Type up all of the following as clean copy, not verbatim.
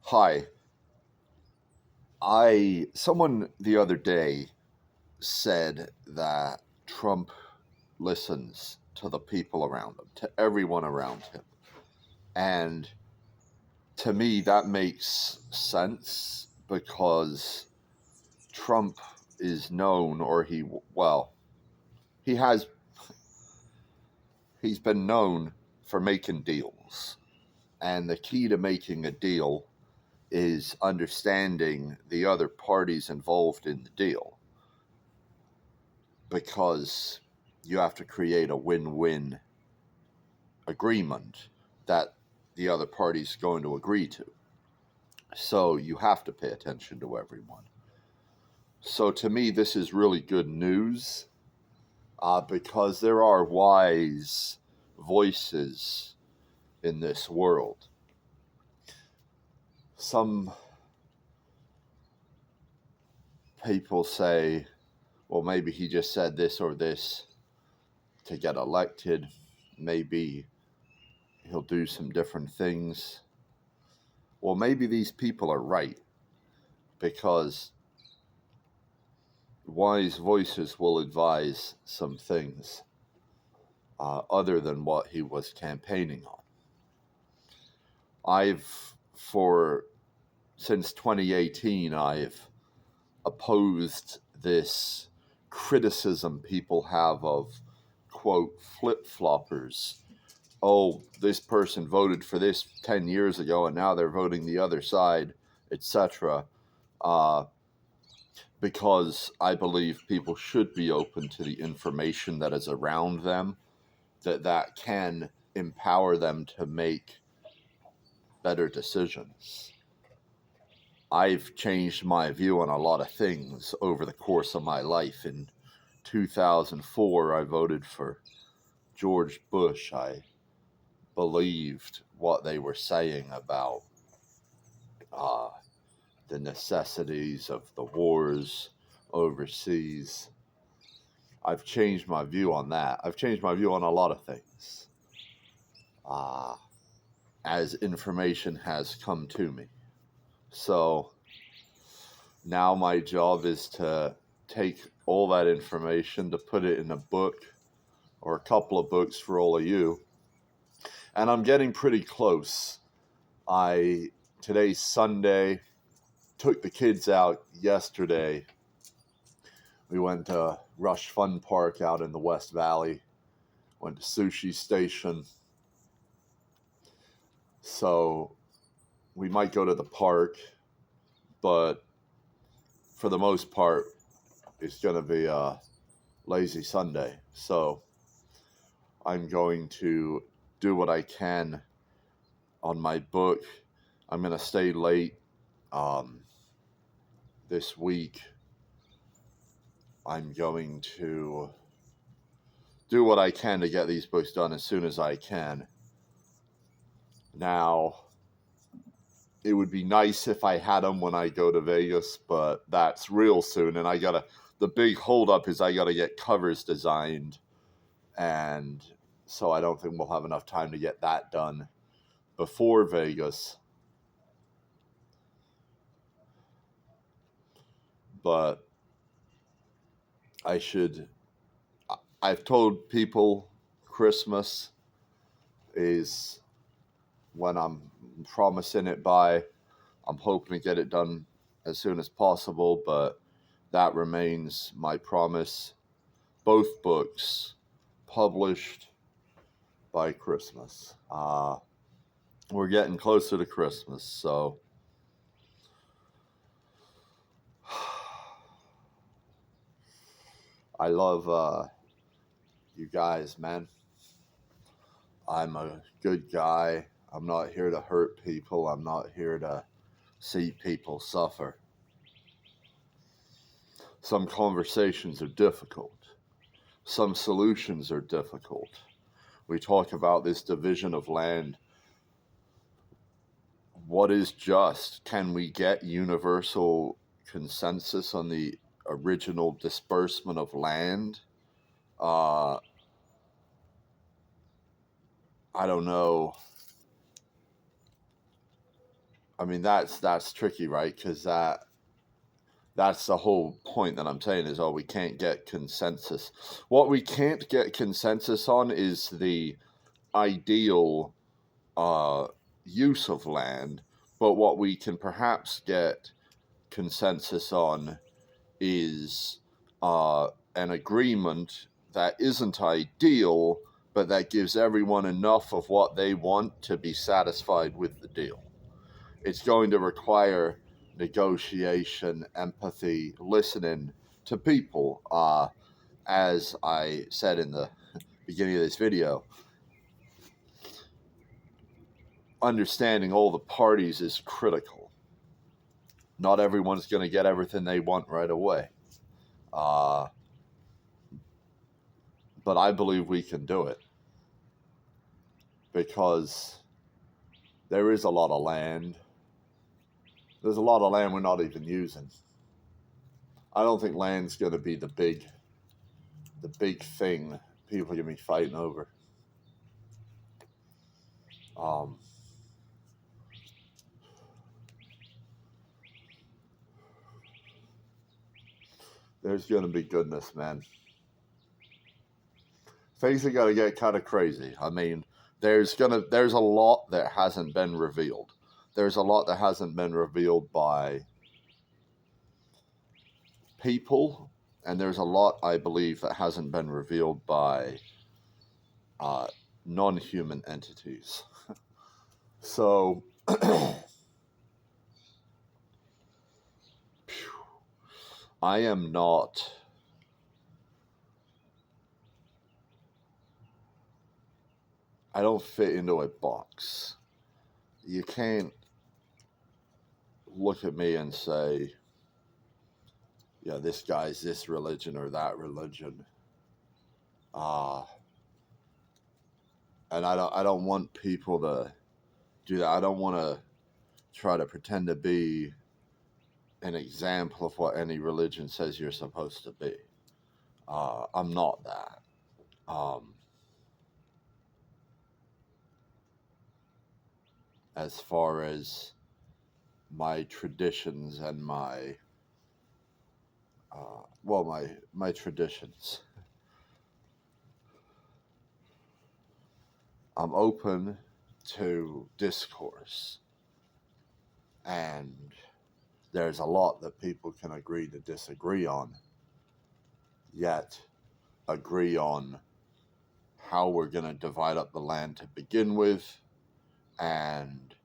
Hi. Someone the other day said that Trump listens to the people around him, to everyone around him. And to me, that makes sense because Trump is known, or he has, he's been known for making deals. And the key to making a deal is understanding the other parties involved in the deal, because you have to create a win-win agreement that the other party's going to agree to. So you have to pay attention to everyone. So to me, this is really good news because there are wise voices in this world. Some people say, well, maybe he just said this or this to get elected. Maybe he'll do some different things. Well, maybe these people are right, because wise voices will advise some things other than what he was campaigning on. Since 2018, I've opposed this criticism people have of, quote, flip-floppers. Oh, this person voted for this 10 years ago and now they're voting the other side, etc. Because I believe people should be open to the information that is around them, that can empower them to make better decisions. I've changed my view on a lot of things over the course of my life. In 2004, I voted for George Bush. I believed what they were saying about the necessities of the wars overseas. I've changed my view on that. I've changed my view on a lot of things as information has come to me. So now my job is to take all that information, to put it in a book or a couple of books for all of you. And I'm getting pretty close. Today's Sunday, took the kids out yesterday. We went to Rush Fun Park out in the West Valley, went to Sushi Station. So we might go to the park, but for the most part, it's going to be a lazy Sunday. So I'm going to do what I can on my book. I'm going to stay late this week. I'm going to do what I can to get these books done as soon as I can. Now, it would be nice if I had them when I go to Vegas, but that's real soon. And the big holdup is I gotta get covers designed. And so I don't think we'll have enough time to get that done before Vegas. But I've told people Christmas is when I'm promising it by. I'm hoping to get it done as soon as possible, but that remains my promise. Both books published by Christmas. We're getting closer to Christmas, so I love you guys, man. I'm a good guy. I'm not here to hurt people. I'm not here to see people suffer. Some conversations are difficult. Some solutions are difficult. We talk about this division of land. What is just? Can we get universal consensus on the original disbursement of land? I don't know I mean, that's tricky, right? Because that's the whole point that I'm saying is, we can't get consensus. What we can't get consensus on is the ideal use of land, but what we can perhaps get consensus on is an agreement that isn't ideal, but that gives everyone enough of what they want to be satisfied with the deal. It's going to require negotiation, empathy, listening to people. As I said in the beginning of this video, understanding all the parties is critical. Not everyone's going to get everything they want right away. But I believe we can do it because there is a lot of land. There's a lot of land we're not even using. I don't think land's going to be the big thing people are going to be fighting over. There's going to be goodness, man. Things are going to get kind of crazy. I mean, there's a lot that hasn't been revealed. There's a lot that hasn't been revealed by people, and there's a lot, I believe, that hasn't been revealed by non-human entities. So I am not... I don't fit into a box. You can't look at me and say, yeah, this guy's this religion or that religion. And I don't want people to do that. I don't want to try to pretend to be an example of what any religion says you're supposed to be. I'm not that. As far as my traditions and my traditions, I'm open to discourse, and there's a lot that people can agree to disagree on, yet agree on how we're going to divide up the land to begin with, and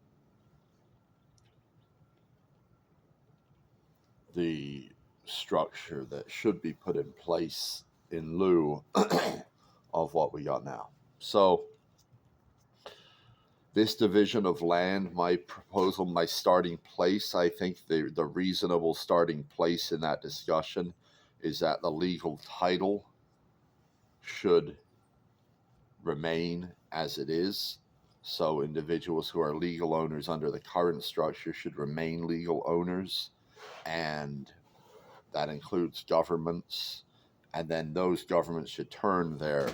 the structure that should be put in place in lieu of what we got now. So this division of land, my proposal, my starting place, I think the reasonable starting place in that discussion is that the legal title should remain as it is. So individuals who are legal owners under the current structure should remain legal owners, and that includes governments, and then those governments should turn their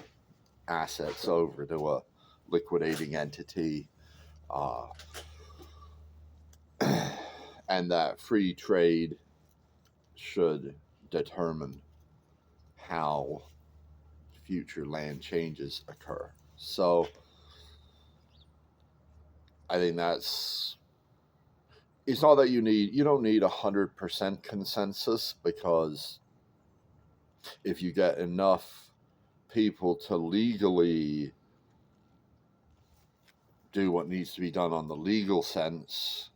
assets over to a liquidating entity, and that free trade should determine how future land changes occur. So I think it's not that you don't need 100% consensus, because if you get enough people to legally do what needs to be done on the legal sense,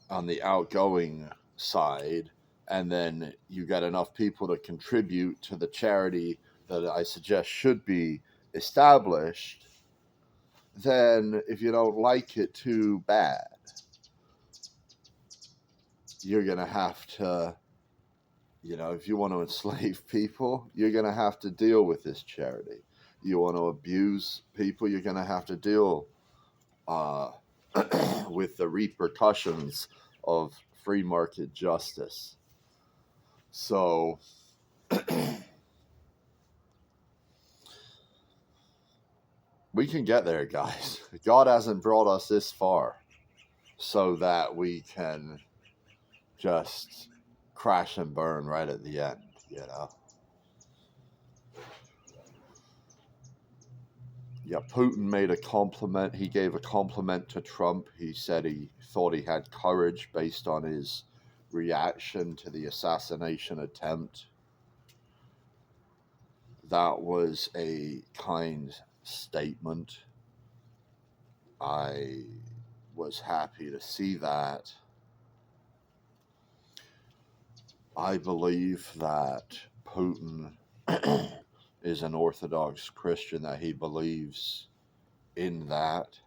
on the outgoing side, and then you get enough people to contribute to the charity that I suggest should be established, then if you don't like it too bad, you're going to have to, if you want to enslave people, you're going to have to deal with this charity. You want to abuse people, you're going to have to deal with the repercussions of free market justice. So we can get there, guys. God hasn't brought us this far so that we can just crash and burn right at the end, you know? Yeah, Putin made a compliment. He gave a compliment to Trump. He said he thought he had courage based on his reaction to the assassination attempt. That was a kind statement. I was happy to see that. I believe that Putin is an Orthodox Christian, that he believes in that,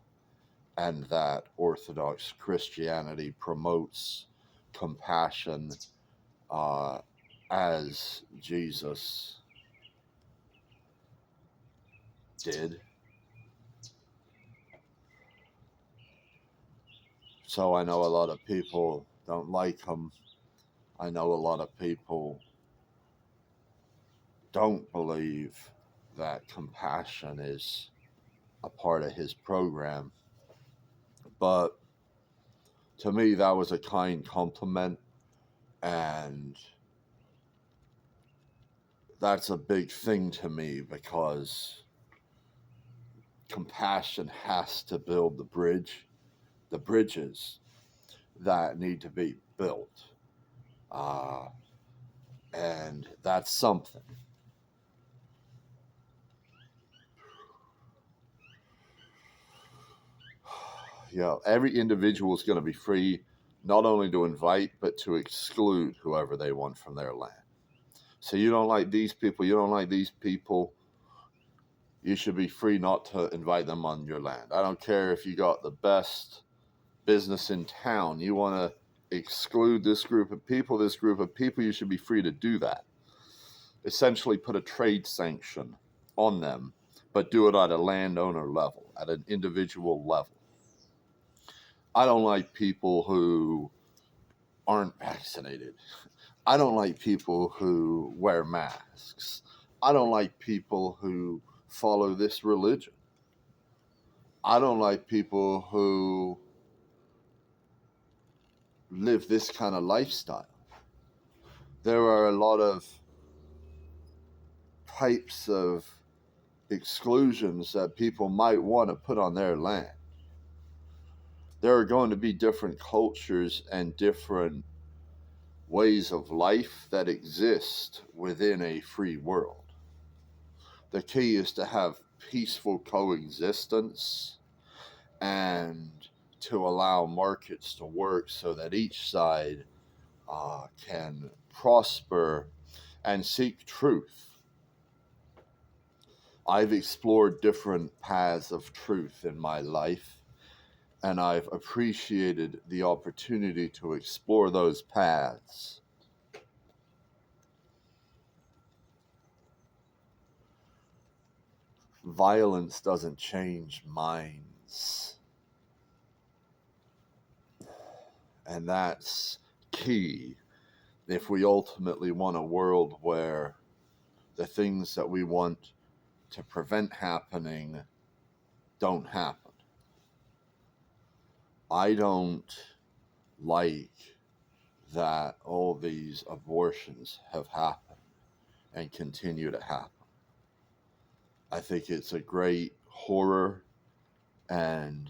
and that Orthodox Christianity promotes compassion as Jesus did. So I know a lot of people don't like him. I know a lot of people don't believe that compassion is a part of his program. But to me, that was a kind compliment, and that's a big thing to me, because compassion has to build the bridges that need to be built. And that's something. Every individual is going to be free not only to invite, but to exclude whoever they want from their land. So you don't like these people, you don't like these people, you should be free not to invite them on your land. I don't care if you got the best business in town. You want to exclude this group of people, you should be free to do that. Essentially put a trade sanction on them, but do it at a landowner level, at an individual level. I don't like people who aren't vaccinated. I don't like people who wear masks. I don't like people who follow this religion. I don't like people who live this kind of lifestyle. There are a lot of types of exclusions that people might want to put on their land. There are going to be different cultures and different ways of life that exist within a free world. The key is to have peaceful coexistence and to allow markets to work so that each side can prosper and seek truth. I've explored different paths of truth in my life, and I've appreciated the opportunity to explore those paths. Violence doesn't change minds. And that's key if we ultimately want a world where the things that we want to prevent happening don't happen. I don't like that all these abortions have happened and continue to happen. I think it's a great horror and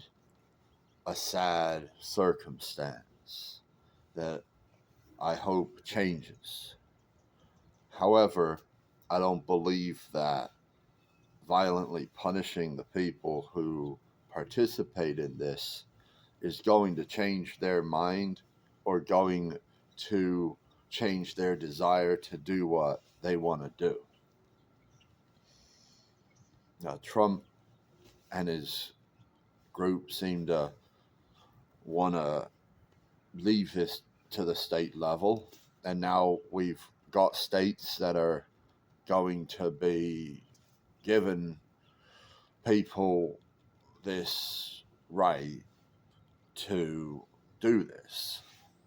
a sad circumstance that I hope changes. However, I don't believe that violently punishing the people who participate in this is going to change their mind or going to change their desire to do what they want to do. Now, Trump and his group seem to want to leave this to the state level, and now we've got states that are going to be given people this right to do this.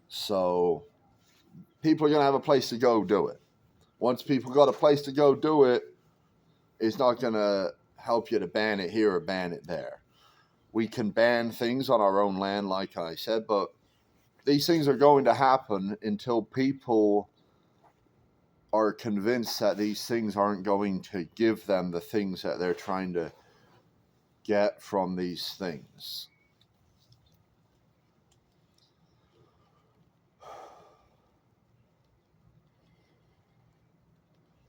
So people are going to have a place to go do it. Once people got a place to go do it, it's not going to help you to ban it here or ban it there. We can ban things on our own land, like I said, but these things are going to happen until people are convinced that these things aren't going to give them the things that they're trying to get from these things.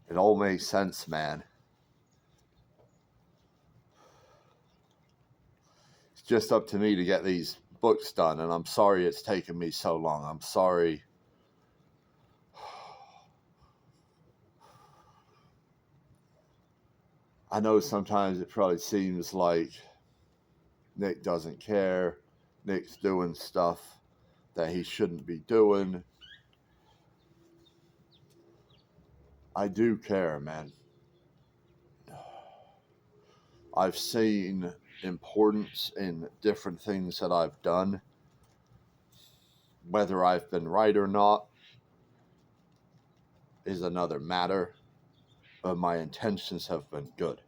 It all makes sense, man. It's just up to me to get these books done, and I'm sorry it's taken me so long. I'm sorry. I know sometimes it probably seems like Nick doesn't care. Nick's doing stuff that he shouldn't be doing. I do care, man. I've seen importance in different things that I've done. Whether I've been right or not is another matter, but my intentions have been good.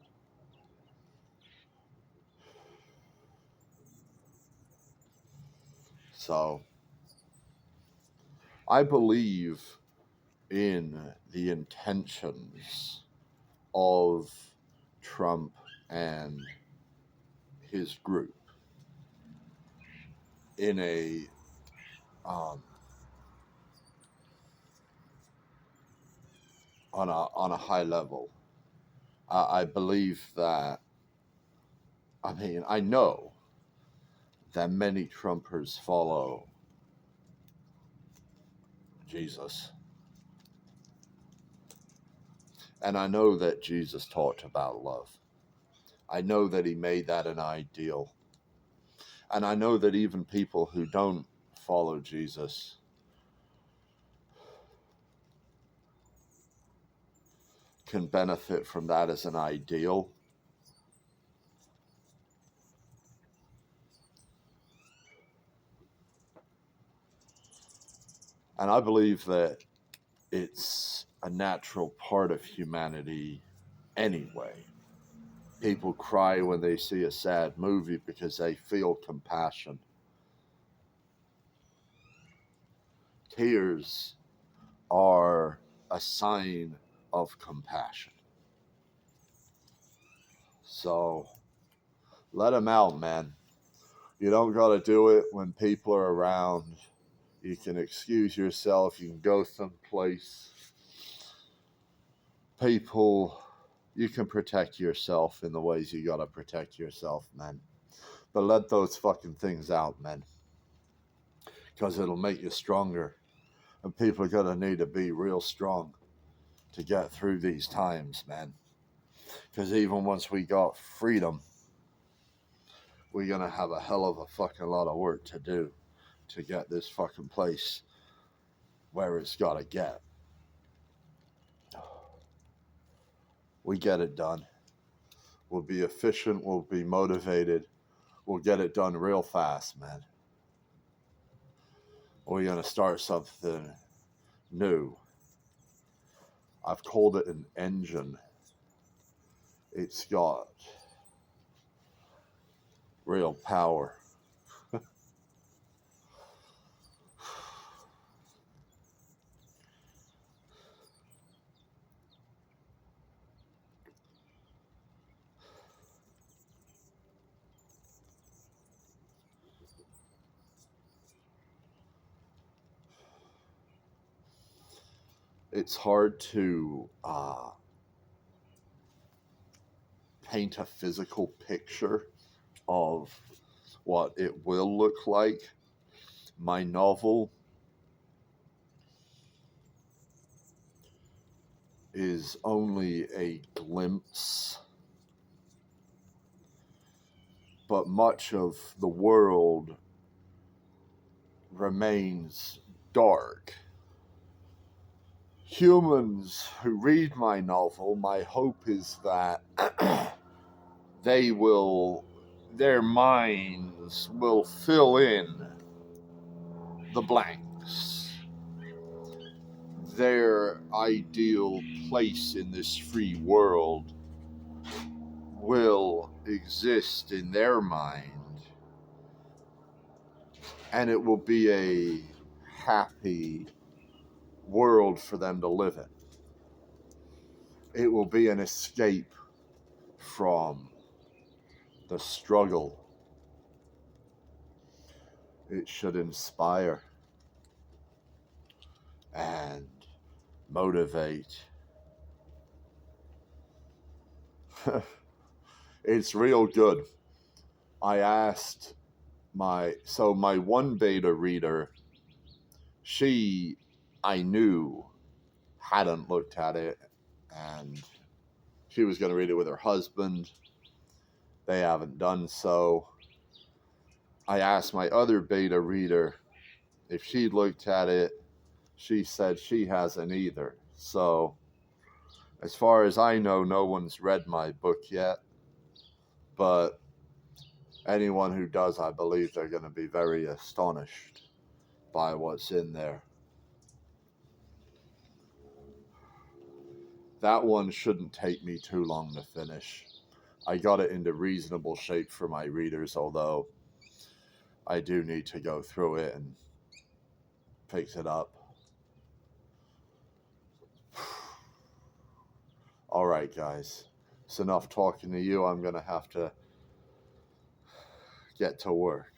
So I believe in the intentions of Trump and his group in a on a high level. I believe that. I mean, I know that many Trumpers follow Jesus, and I know that Jesus talked about love. I know that he made that an ideal, and I know that even people who don't follow Jesus can benefit from that as an ideal. And I believe that it's a natural part of humanity anyway. People cry when they see a sad movie because they feel compassion. Tears are a sign of compassion. So let them out, man. You don't got to do it when people are around. You can excuse yourself. You can go someplace. People, you can protect yourself in the ways you got to protect yourself, man. But let those fucking things out, man. Because it'll make you stronger. And people are going to need to be real strong to get through these times, man. Because even once we got freedom, we're going to have a hell of a fucking lot of work to do to get this fucking place where it's got to get. We get it done. We'll be efficient. We'll be motivated. We'll get it done real fast, man. We're going to start something new. I've called it an engine. It's got real power. It's hard to paint a physical picture of what it will look like. My novel is only a glimpse, but much of the world remains dark. Humans who read my novel, my hope is that their minds will fill in the blanks. Their ideal place in this free world will exist in their mind, and it will be a happy world for them to live in. It will be an escape from the struggle. It should inspire and motivate. It's real good. I asked my one beta reader, I knew hadn't looked at it, and she was going to read it with her husband. They haven't done so. I asked my other beta reader if she looked at it. She said she hasn't either. So, as far as I know, no one's read my book yet. But anyone who does, I believe they're going to be very astonished by what's in there. That one shouldn't take me too long to finish. I got it into reasonable shape for my readers, although I do need to go through it and fix it up. All right, guys. It's enough talking to you. I'm going to have to get to work.